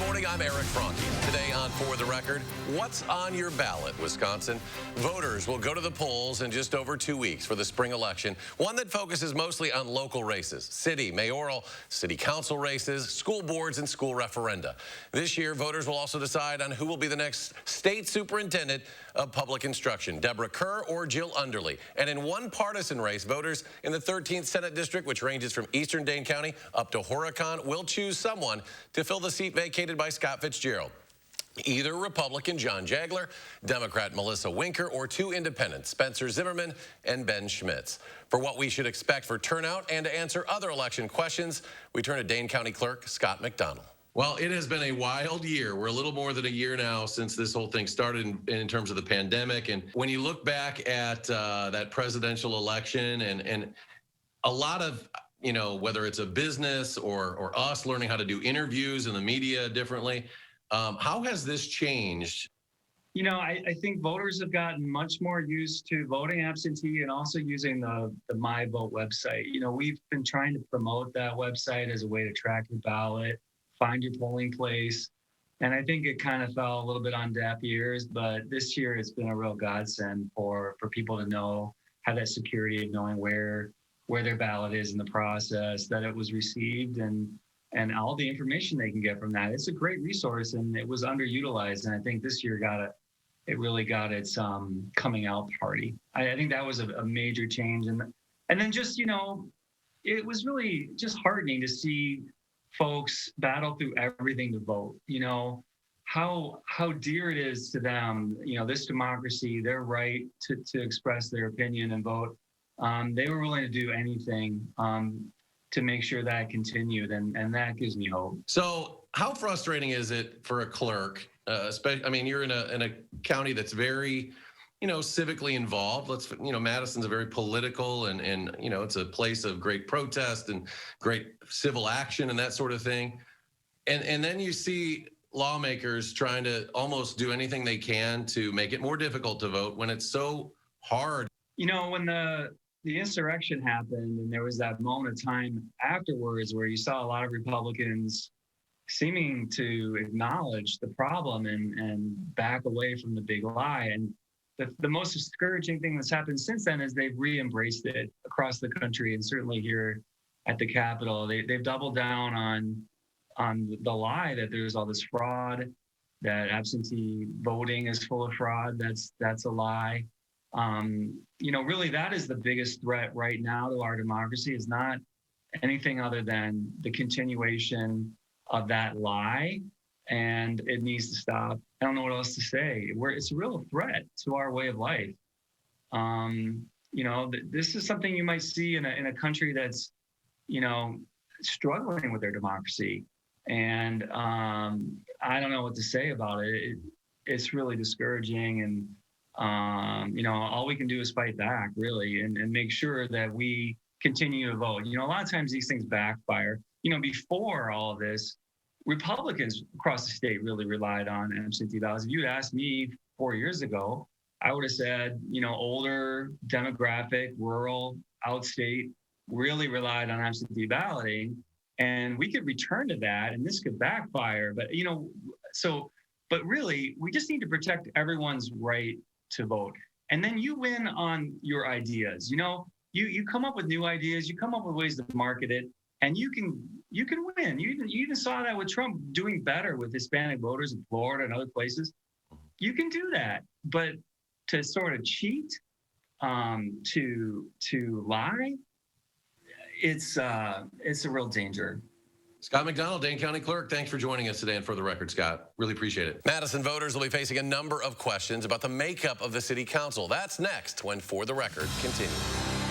morning, I'm Eric Franke. Today on For the Record, what's on your ballot, Wisconsin? Voters will go to the polls in just over 2 weeks for the spring election, one that focuses mostly on local races, city, mayoral, city council races, school boards, and school referenda. This year, voters will also decide on who will be the next state superintendent of public instruction, Deborah Kerr or Jill Underly. And in one partisan race, voters in the 13th Senate District, which ranges from eastern Dane County up to Horicon, will choose someone to fill the seat vacated by Scott Fitzgerald. Either Republican John Jagler, Democrat Melissa Winker, or two independents, Spencer Zimmerman and Ben Schmitz. For what we should expect for turnout and to answer other election questions, we turn to Dane County Clerk Scott McDonald. Well, it has been a wild year. We're a little more than a year now since this whole thing started in terms of the pandemic. And when you look back at that presidential election and a lot of, you know, whether it's a business or us learning how to do interviews in the media differently, how has this changed? You know, I think voters have gotten much more used to voting absentee and also using the My Vote website. You know, we've been trying to promote that website as a way to track your ballot, find your polling place. And I think it kind of fell a little bit on deaf ears, but this year it's been a real godsend for people to know, have that security of knowing where their ballot is in the process, that it was received, and all the information they can get from that. It's a great resource, and it was underutilized. And I think this year it really got its coming out party. I think that was a major change. And then just, you know, it was really just heartening to see folks battle through everything to vote. You know, how dear it is to them, you know, this democracy, their right to express their opinion and vote. They were willing to do anything to make sure that continued, and that gives me hope. So how frustrating is it for a clerk, especially, I mean, you're in a county that's very, you know, civically involved. Madison's a very political and you know, it's a place of great protest and great civil action and that sort of thing. And then you see lawmakers trying to almost do anything they can to make it more difficult to vote when it's so hard. You know, when the insurrection happened and there was that moment of time afterwards where you saw a lot of Republicans seeming to acknowledge the problem and back away from the big lie. And the most discouraging thing that's happened since then is they've re-embraced it across the country, and certainly here at the Capitol. They've doubled down on the lie that there's all this fraud, that absentee voting is full of fraud. That's a lie. You know, really, that is the biggest threat right now to our democracy, is not anything other than the continuation of that lie, and it needs to stop. I don't know what else to say. It's a real threat to our way of life. You know, this is something you might see in a country that's, you know, struggling with their democracy, and I don't know what to say about it. It's really discouraging, and you know, all we can do is fight back, really, and make sure that we continue to vote. You know, a lot of times these things backfire. You know, before all of this, Republicans across the state really relied on absentee ballots. If you'd asked me 4 years ago, I would have said, you know, older demographic, rural, outstate really relied on absentee balloting, and we could return to that, and this could backfire. But, you know, but really, we just need to protect everyone's right to vote. And then you win on your ideas. You know, you come up with new ideas, you come up with ways to market it, and you can win. You even saw that with Trump doing better with Hispanic voters in Florida and other places. You can do that, but to sort of cheat, to lie, it's a real danger. Scott McDonald, Dane County Clerk, thanks for joining us today and For the Record, Scott. Really appreciate it. Madison voters will be facing a number of questions about the makeup of the city council. That's next when For the Record continues.